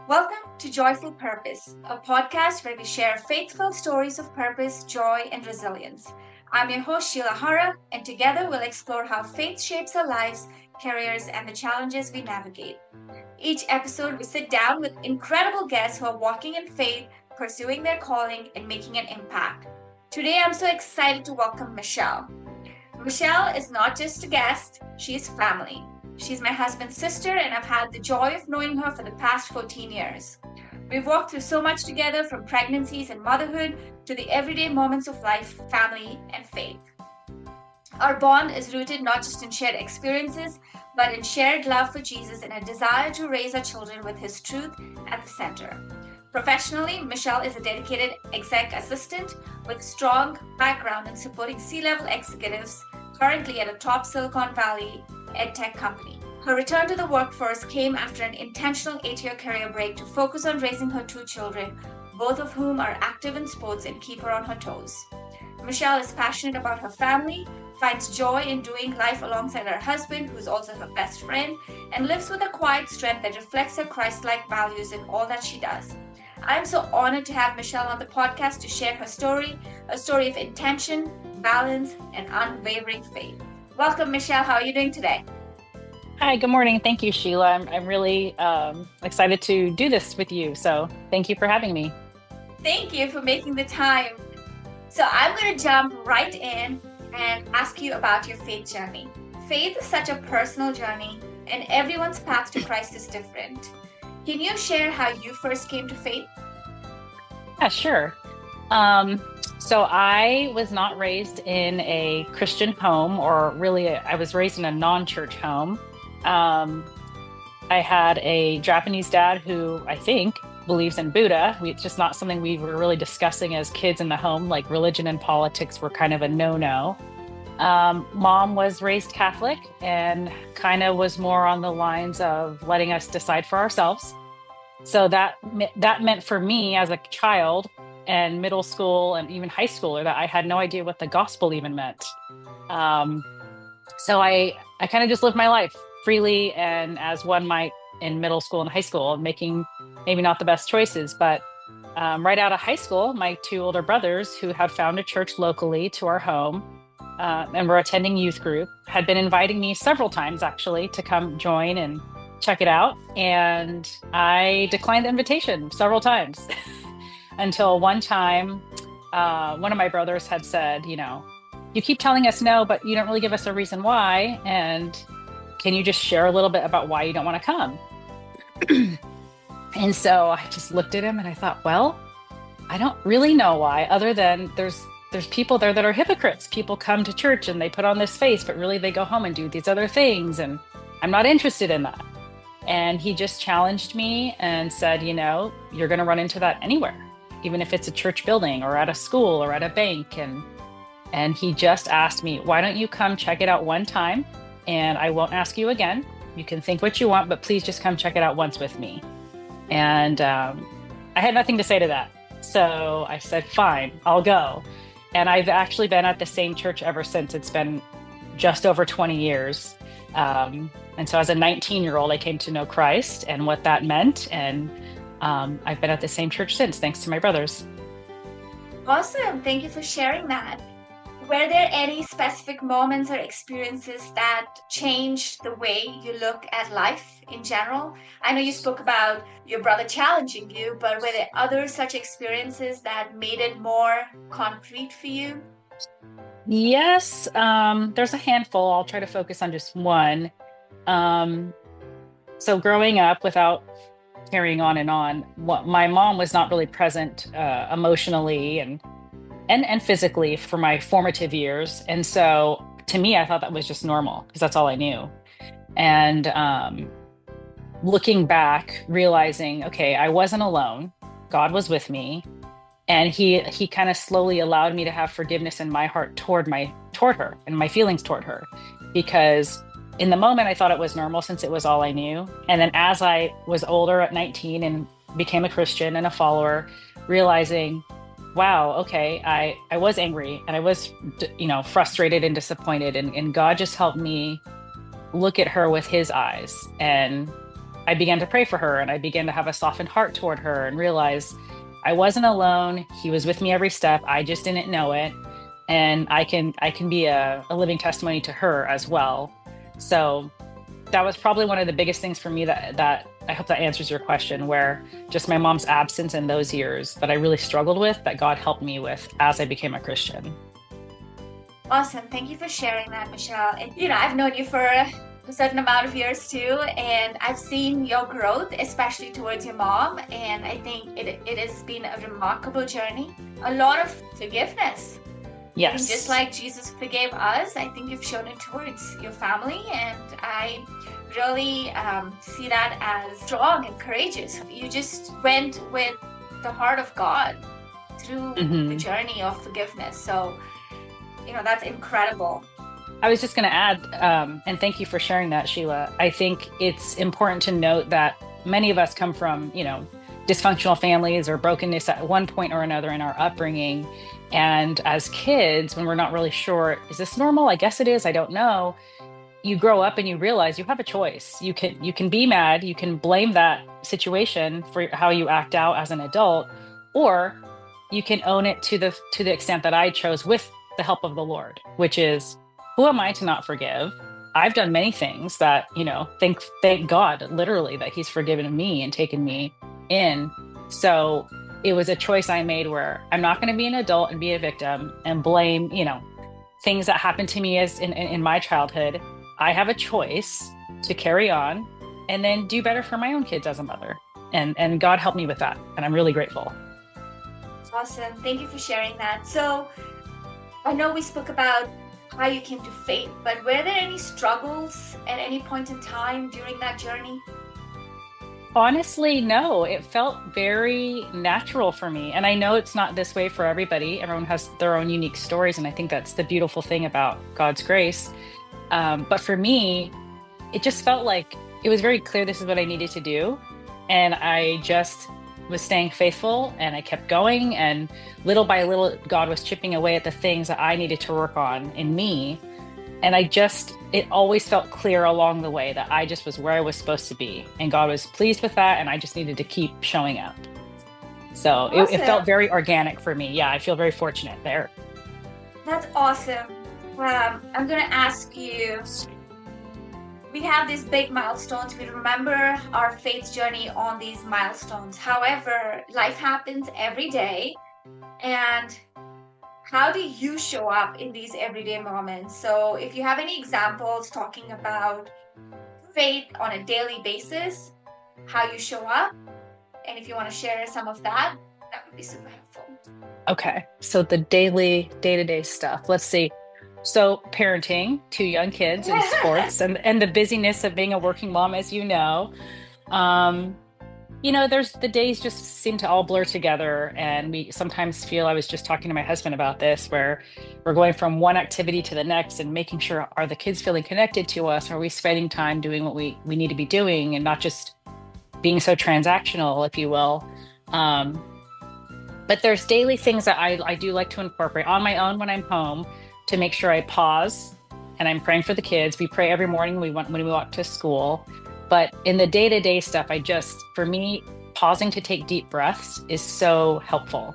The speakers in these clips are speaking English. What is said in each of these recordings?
Welcome to Joyful Purpose, a podcast where we share faithful stories of purpose, joy, and resilience. I'm your host, Sheila Hara, and together we'll explore how faith shapes our lives, careers, and the challenges we navigate. Each episode, we sit down with incredible guests who are walking in faith, pursuing their calling, and making an impact. Today, I'm so excited to welcome Michelle. Michelle is not just a guest, she is family. She's my husband's sister, and I've had the joy of knowing her for the past 14 years. We've walked through so much together, from pregnancies and motherhood to the everyday moments of life, family, and faith. Our bond is rooted not just in shared experiences, but in shared love for Jesus and a desire to raise our children with His truth at the center. Professionally, Michelle is a dedicated exec assistant with strong background in supporting C-level executives, currently at a top Silicon Valley edtech company. Her return to the workforce came after an intentional 8-year career break to focus on raising her 2 children, both of whom are active in sports and keep her on her toes. Michelle is passionate about her family, finds joy in doing life alongside her husband, who's also her best friend, and lives with a quiet strength that reflects her Christ-like values in all that she does. I'm so honored to have Michelle on the podcast to share her story, a story of intention, balance, and unwavering faith. Welcome, Michelle. How are you doing today? Hi, good morning. Thank you, Sheila. I'm really excited to do this with you. So thank you for having me. Thank you for making the time. So I'm going to jump right in and ask you about your faith journey. Faith is such a personal journey, and everyone's path to Christ is different. Can you share how you first came to faith? Yeah, sure. So I was not raised in a Christian home, or really, I was raised in a non-church home. Um, I had a Japanese dad who I think believes in Buddha. It's just not something we were really discussing as kids in the home. Like religion and politics were kind of a no-no. Mom was raised Catholic and kind of was more on the lines of letting us decide for ourselves. So that meant for me as a child and middle school and even high schooler that I had no idea what the gospel even meant. Um, so I kind of just lived my life freely and as one might in middle school and high school, making maybe not the best choices. But right out of high school, my 2 older brothers who had found a church locally to our home and were attending youth group had been inviting me several times actually to come join and check it out. And I declined the invitation several times until one time, one of my brothers had said, you keep telling us no, but you don't really give us a reason why. And can you just share a little bit about why you don't want to come? And so I just looked at him and I thought, well, I don't really know why, other than there's people there that are hypocrites. People come to church and they put on this face, but really they go home and do these other things. And I'm not interested in that. And he just challenged me and said, you're going to run into that anywhere, even if it's a church building or at a school or at a bank. And he just asked me, why don't you come check it out one time? And I won't ask you again. You can think what you want, but please just come check it out once with me. And I had nothing to say to that. So I said, fine, I'll go. And I've actually been at the same church ever since. It's been just over 20 years. And so as a 19-year-old, I came to know Christ and what that meant. And I've been at the same church since, thanks to my brothers. Awesome. Thank you for sharing that. Were there any specific moments or experiences that changed the way you look at life in general? I know you spoke about your brother challenging you, but were there other such experiences that made it more concrete for you? Yes, there's a handful. I'll try to focus on just one. So growing up, without carrying on and on, my mom was not really present emotionally and physically for my formative years. And so to me, I thought that was just normal because that's all I knew. And looking back, realizing, okay, I wasn't alone. God was with me. And he kind of slowly allowed me to have forgiveness in my heart toward her and my feelings toward her. Because in the moment, I thought it was normal since it was all I knew. And then as I was older at 19 and became a Christian and a follower, realizing, wow, okay, I was angry and I was, frustrated and disappointed. And God just helped me look at her with His eyes and I began to pray for her, and I began to have a softened heart toward her and realize I wasn't alone. He was with me every step. I just didn't know it. And I can be a living testimony to her as well. So that was probably one of the biggest things for me that I hope that answers your question, where just my mom's absence in those years that I really struggled with, that God helped me with as I became a Christian. Awesome. Thank you for sharing that, Michelle. And, I've known you for a certain amount of years too, and I've seen your growth, especially towards your mom. And I think it has been a remarkable journey. A lot of forgiveness. Yes. And just like Jesus forgave us, I think you've shown it towards your family. And I really see that as strong and courageous. You just went with the heart of God through the journey of forgiveness. So, that's incredible. I was just going to add, and thank you for sharing that, Sheila. I think it's important to note that many of us come from, dysfunctional families or brokenness at one point or another in our upbringing. And as kids, when we're not really sure, is this normal? I guess it is. I don't know. You grow up and you realize you have a choice. You can be mad. You can blame that situation for how you act out as an adult, or you can own it to the extent that I chose with the help of the Lord, which is, who am I to not forgive? I've done many things that, thank God, literally, that he's forgiven me and taken me in. So it was a choice I made where I'm not going to be an adult and be a victim and blame, things that happened to me as in my childhood. I have a choice to carry on and then do better for my own kids as a mother. And God helped me with that. And I'm really grateful. Awesome. Thank you for sharing that. So I know we spoke about how you came to faith, but were there any struggles at any point in time during that journey? Honestly, no. It felt very natural for me. And I know it's not this way for everybody. Everyone has their own unique stories. And I think that's the beautiful thing about God's grace. But for me, it just felt like it was very clear this is what I needed to do. And I just was staying faithful and I kept going. And little by little, God was chipping away at the things that I needed to work on in me. And it always felt clear along the way that I just was where I was supposed to be. And God was pleased with that. And I just needed to keep showing up. So awesome. it felt very organic for me. Yeah, I feel very fortunate there. That's awesome. I'm going to ask you, we have these big milestones. We remember our faith journey on these milestones. However, life happens every day. And how do you show up in these everyday moments? So if you have any examples talking about faith on a daily basis, how you show up, and if you want to share some of that, that would be super helpful. Okay. So the day-to-day stuff. Let's see. So parenting 2 young kids in sports and the busyness of being a working mom, as you know. There's the days just seem to all blur together. And we sometimes feel, I was just talking to my husband about this, where we're going from one activity to the next and making sure, are the kids feeling connected to us? Are we spending time doing what we need to be doing and not just being so transactional, if you will? But there's daily things that I do like to incorporate on my own when I'm home to make sure I pause and I'm praying for the kids. We pray every morning when we walk to school. But in the day-to-day stuff, for me, pausing to take deep breaths is so helpful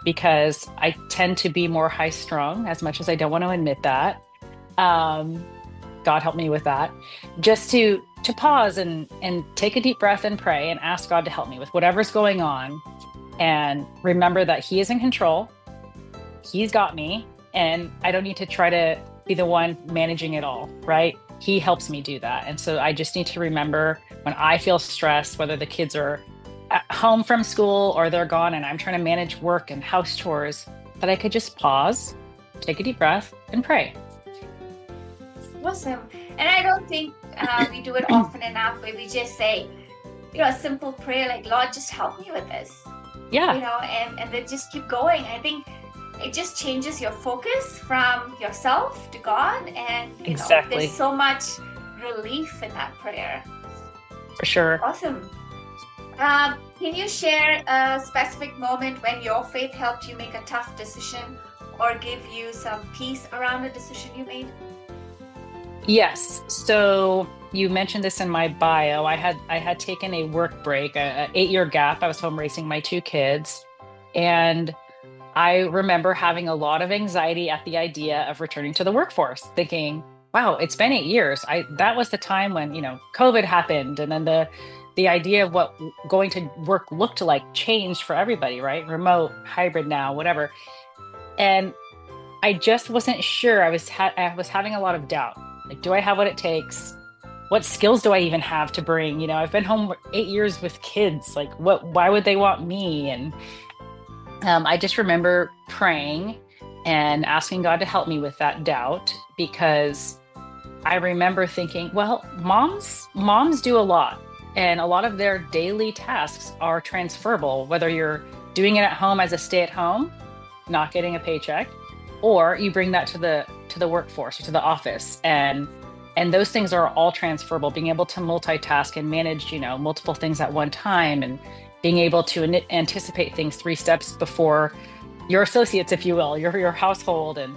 because I tend to be more high-strung, as much as I don't want to admit that. God help me with that. Just to pause and take a deep breath and pray and ask God to help me with whatever's going on. And remember that he is in control. He's got me. And I don't need to try to be the one managing it all, right? He helps me do that. And so I just need to remember when I feel stressed, whether the kids are at home from school or they're gone and I'm trying to manage work and house chores, that I could just pause, take a deep breath, and pray. Awesome. And I don't think we do it often enough where we just say, a simple prayer like, Lord, just help me with this. Yeah. And then just keep going. I think it just changes your focus from yourself to God. And, exactly. There's so much relief in that prayer. For sure. Awesome. Can you share a specific moment when your faith helped you make a tough decision or give you some peace around a decision you made? Yes. So you mentioned this in my bio. I had taken a work break, a 8-year gap. I was home raising my two kids, and I remember having a lot of anxiety at the idea of returning to the workforce, thinking, "Wow, it's been 8 years. I That was the time when COVID happened, and then the idea of what going to work looked like changed for everybody, right? Remote, hybrid now, whatever." And I just wasn't sure. I was having a lot of doubt. Like, do I have what it takes? What skills do I even have to bring? I've been home 8 years with kids. Like, why would they want me? And I just remember praying and asking God to help me with that doubt, because I remember thinking, well, moms do a lot, and a lot of their daily tasks are transferable, whether you're doing it at home as a stay-at-home, not getting a paycheck, or you bring that to the workforce or to the office, and those things are all transferable. Being able to multitask and manage, multiple things at one time, and being able to anticipate things 3 steps before your associates, if you will, your household. And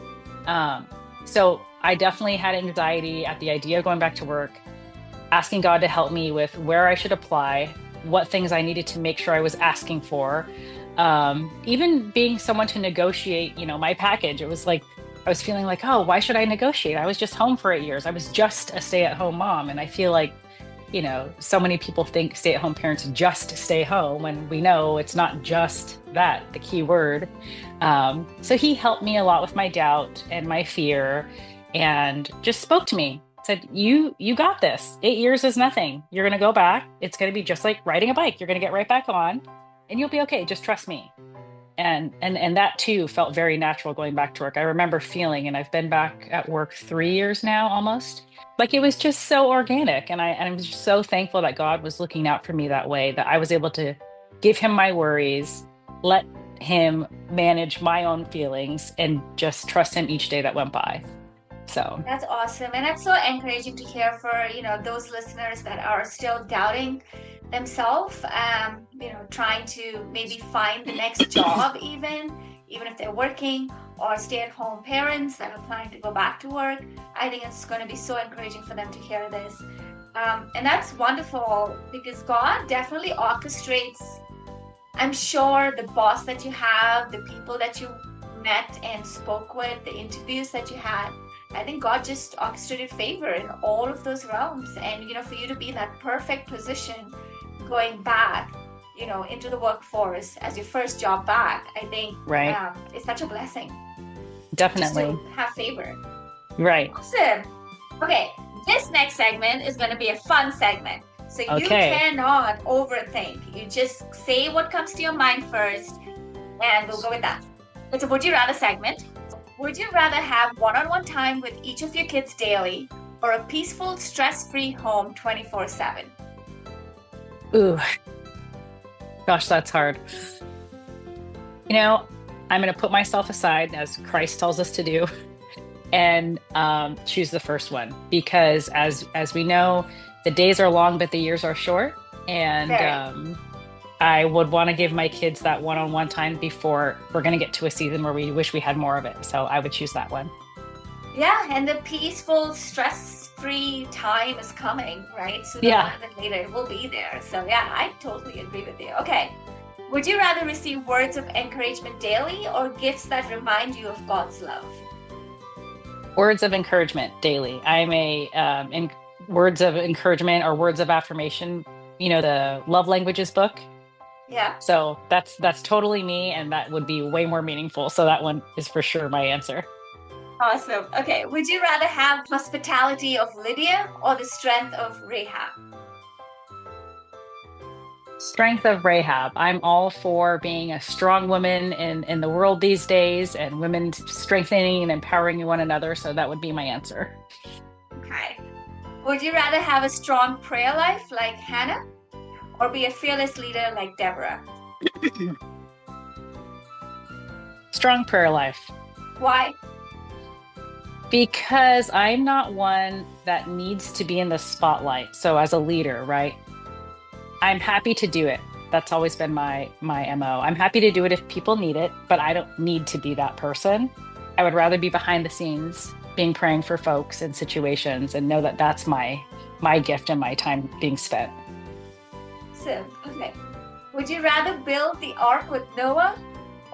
so I definitely had anxiety at the idea of going back to work, asking God to help me with where I should apply, what things I needed to make sure I was asking for, even being someone to negotiate, my package. It was like I was feeling like, oh, why should I negotiate? I was just home for 8 years. I was just a stay-at-home mom. And I feel like, so many people think stay-at-home parents just stay home, and we know it's not just that, the key word. So he helped me a lot with my doubt and my fear, and just spoke to me, said, you got this. 8 years is nothing. You're going to go back. It's going to be just like riding a bike. You're going to get right back on, and you'll be okay. Just trust me. And that too felt very natural, going back to work. I remember feeling, and I've been back at work 3 years now almost. Like, it was just so organic. And I'm just so thankful that God was looking out for me that way, that I was able to give him my worries, let him manage my own feelings, and just trust him each day that went by. So That's awesome. And that's so encouraging to hear for, those listeners that are still doubting themselves, trying to maybe find the next job, even if they're working, or stay-at-home parents that are planning to go back to work. I think it's going to be so encouraging for them to hear this. And that's wonderful, because God definitely orchestrates, I'm sure, the boss that you have, the people that you met and spoke with, the interviews that you had. I think God just orchestrated favor in all of those realms. And, for you to be in that perfect position going back, into the workforce as your first job back, I think right. it's such a blessing. Definitely. Just to have favor. Right. Awesome. Okay, this next segment is going to be a fun segment. So you cannot overthink. You just say what comes to your mind first, and we'll go with that. It's a Would You Rather segment. Would you rather have one-on-one time with each of your kids daily, or a peaceful, stress-free home 24/7? Ooh, gosh, that's hard. I'm going to put myself aside, as Christ tells us to do, and choose the first one, because as we know, the days are long, but the years are short. And I would want to give my kids that one-on-one time before we're going to get to a season where we wish we had more of it. So I would choose that one. Yeah, and the peaceful, stress-free time is coming, right? Sooner rather than later, it will be there. So yeah, I totally agree with you. Okay. Would you rather receive words of encouragement daily, or gifts that remind you of God's love? Words of encouragement daily. I'm words of encouragement or words of affirmation, the love languages book. Yeah. So that's totally me, and that would be way more meaningful. So that one is for sure my answer. Awesome. Okay. Would you rather have hospitality of Lydia or the strength of Rahab? Strength of Rahab. I'm all for being a strong woman in the world these days, and women strengthening and empowering one another. So that would be my answer. Okay. Would you rather have a strong prayer life like Hannah, or be a fearless leader like Deborah? Strong prayer life. Why? Because I'm not one that needs to be in the spotlight. So as a leader, right? I'm happy to do it. That's always been my MO. I'm happy to do it if people need it, but I don't need to be that person. I would rather be behind the scenes being praying for folks and situations, and know that that's my gift and my time being spent. So, okay. Would you rather build the ark with Noah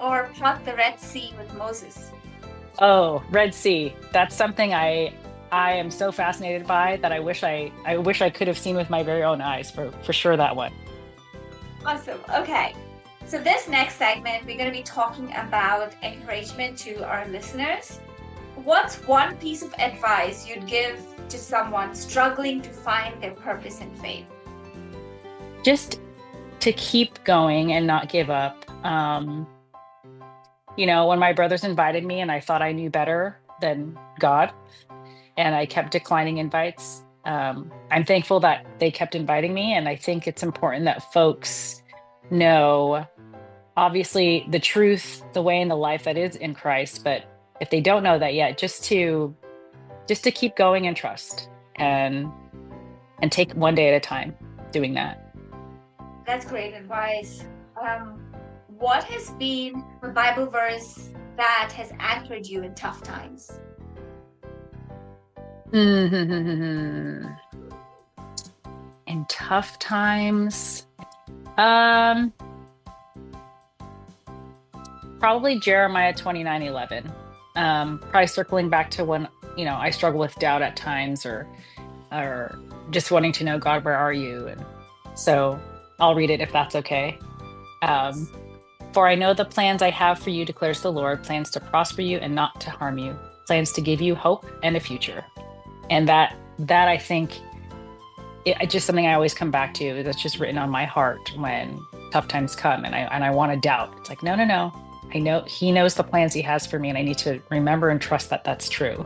or part the Red Sea with Moses? Oh, Red Sea. That's something I am so fascinated by that I wish I could have seen with my very own eyes, for sure, that one. Awesome. Okay. So this next segment, we're going to be talking about encouragement to our listeners. What's one piece of advice you'd give to someone struggling to find their purpose in faith? Just to keep going and not give up. When my brothers invited me and I thought I knew better than God, and I kept declining invites, I'm thankful that they kept inviting me. And I think it's important that folks know, obviously, the truth, the way, and the life that is in Christ. But if they don't know that yet, just to keep going and trust, and take one day at a time doing that. That's great advice. What has been a Bible verse that has anchored you in tough times? In tough times, um, probably Jeremiah 29:11. Probably circling back to when, I struggle with doubt at times, or just wanting to know, God, where are you? And so I'll read it if that's okay. Um, For I know the plans I have for you, declares the Lord, plans to prosper you and not to harm you, plans to give you hope and a future. And that I think it's just something I always come back to. That's just written on my heart when tough times come, and I want to doubt. It's like, no, no, no. I know He knows the plans He has for me, and I need to remember and trust that that's true.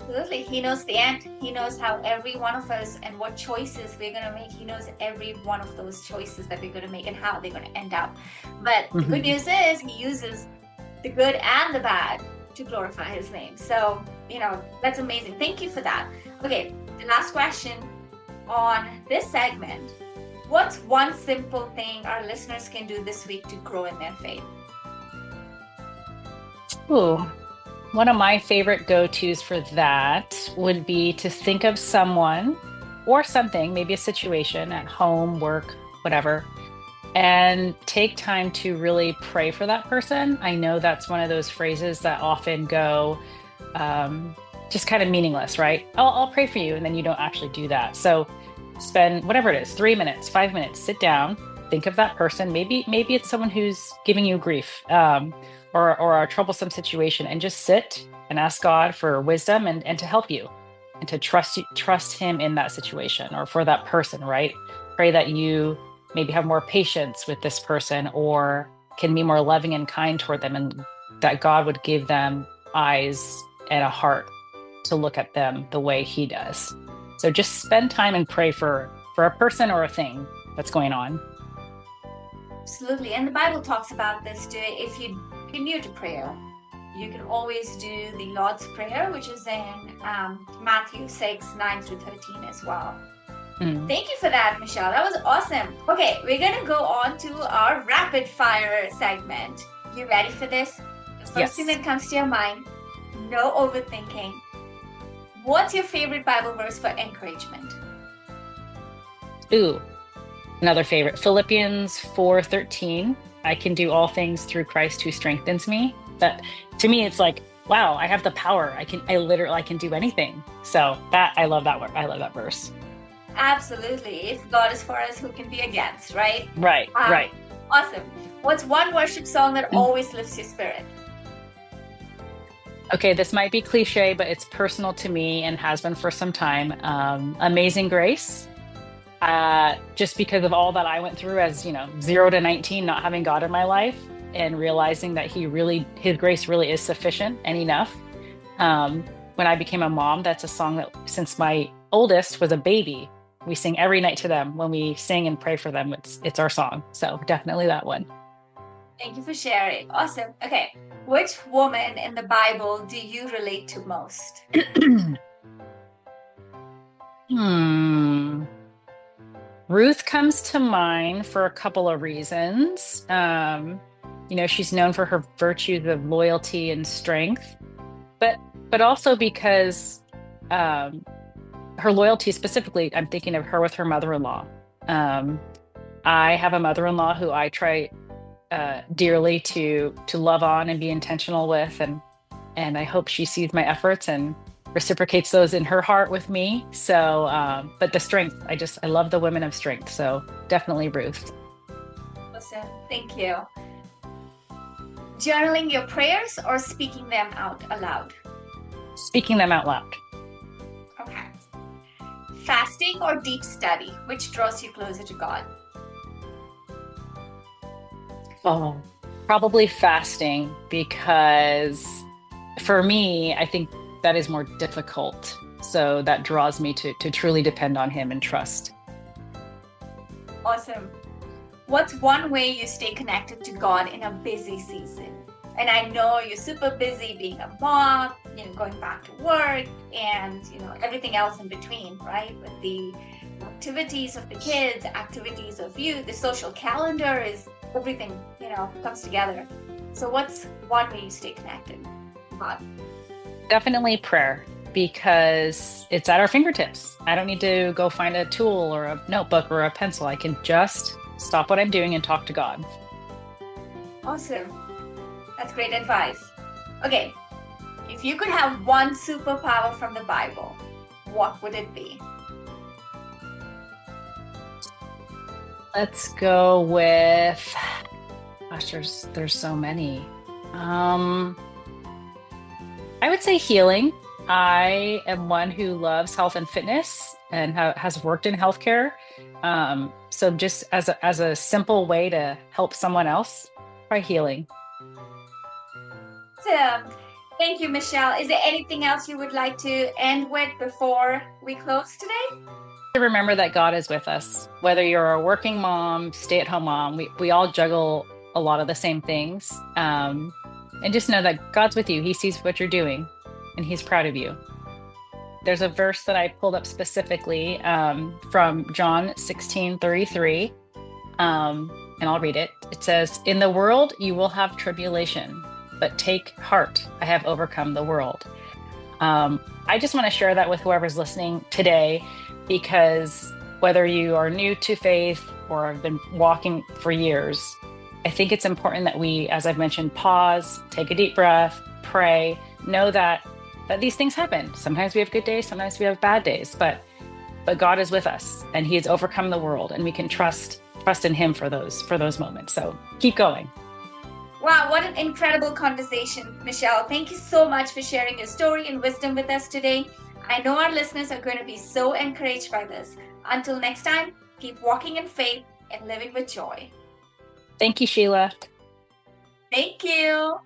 Absolutely. He knows the end. He knows how every one of us and what choices we're going to make. He knows every one of those choices that we're going to make and how they're going to end up. But the good news is He uses the good and the bad to glorify His name. So, that's amazing. Thank you for that. Okay, the last question on this segment. What's one simple thing our listeners can do this week to grow in their faith? Ooh, one of my favorite go-tos for that would be to think of someone or something, maybe a situation at home, work, whatever, and take time to really pray for that person. I know that's one of those phrases that often go just kind of meaningless, right? I'll pray for you, and then you don't actually do that. So spend whatever it is, 3 minutes, 5 minutes, sit down, think of that person. Maybe it's someone who's giving you grief, or a troublesome situation, and just sit and ask God for wisdom and to help you, and to trust Him in that situation or for that person, right? Pray that you maybe have more patience with this person, or can be more loving and kind toward them, and that God would give them eyes and a heart to look at them the way He does. So just spend time and pray for a person or a thing that's going on. Absolutely. And the Bible talks about this too. If you're new to prayer, you can always do the Lord's Prayer, which is in Matthew 6:9-13 as well. Thank you for that, Michelle. That was awesome. Okay, we're going to go on to our rapid fire segment. You ready for this? The first thing that comes to your mind, no overthinking. What's your favorite Bible verse for encouragement? Ooh, another favorite. Philippians 4:13. I can do all things through Christ who strengthens me. That, to me, it's like, wow, I have the power. I can do anything. So I love that word. I love that verse. Absolutely. If God is for us, who can be against, right? Right. Awesome. What's one worship song that always lifts your spirit? Okay, this might be cliche, but it's personal to me and has been for some time. Amazing Grace. Just because of all that I went through as, 0 to 19, not having God in my life, and realizing that His grace really is sufficient and enough. When I became a mom, that's a song that, since my oldest was a baby, we sing every night to them. When we sing and pray for them, it's our song. So definitely that one. Thank you for sharing. Awesome. Okay. Which woman in the Bible do you relate to most? Ruth comes to mind for a couple of reasons. She's known for her virtues of loyalty and strength. but also because um, her loyalty specifically, I'm thinking of her with her mother-in-law. Um, I have a mother-in-law who I try dearly to love on and be intentional with, and I hope she sees my efforts and reciprocates those in her heart with me. So, but the strength, I love the women of strength. So definitely Ruth. Awesome. Thank you. Journaling your prayers or speaking them out aloud? Speaking them out loud. Okay. Fasting or deep study? Which draws you closer to God? Oh, probably fasting because for me, I think that is more difficult. So that draws me to truly depend on him and trust. Awesome. What's one way you stay connected to God in a busy season? And I know you're super busy being a mom, going back to work and, everything else in between, right? With the activities of the kids, activities of you, the social calendar is everything, comes together. So what's one way you stay connected to God? Definitely prayer because it's at our fingertips. I don't need to go find a tool or a notebook or a pencil. I can just stop what I'm doing and talk to God. Awesome. That's great advice. Okay, if you could have one superpower from the Bible, what would it be? Let's go with, gosh, there's so many. I would say healing. I am one who loves health and fitness and has worked in healthcare. So just as a simple way to help someone else, try healing. So, thank you, Michelle. Is there anything else you would like to end with before we close today? To remember that God is with us, whether you're a working mom, stay-at-home mom, we all juggle a lot of the same things. And just know that God's with you. He sees what you're doing and he's proud of you. There's a verse that I pulled up specifically from John 16:33. And I'll read it. It says, "In the world you will have tribulation, but take heart. I have overcome the world." I just want to share that with whoever's listening today, because whether you are new to faith or have been walking for years, I think it's important that we, as I've mentioned, pause, take a deep breath, pray, know that these things happen. Sometimes we have good days, sometimes we have bad days, but God is with us and he has overcome the world, and we can trust in him for those moments. So keep going. Wow, what an incredible conversation, Michelle. Thank you so much for sharing your story and wisdom with us today. I know our listeners are going to be so encouraged by this. Until next time, keep walking in faith and living with joy. Thank you, Sheila. Thank you.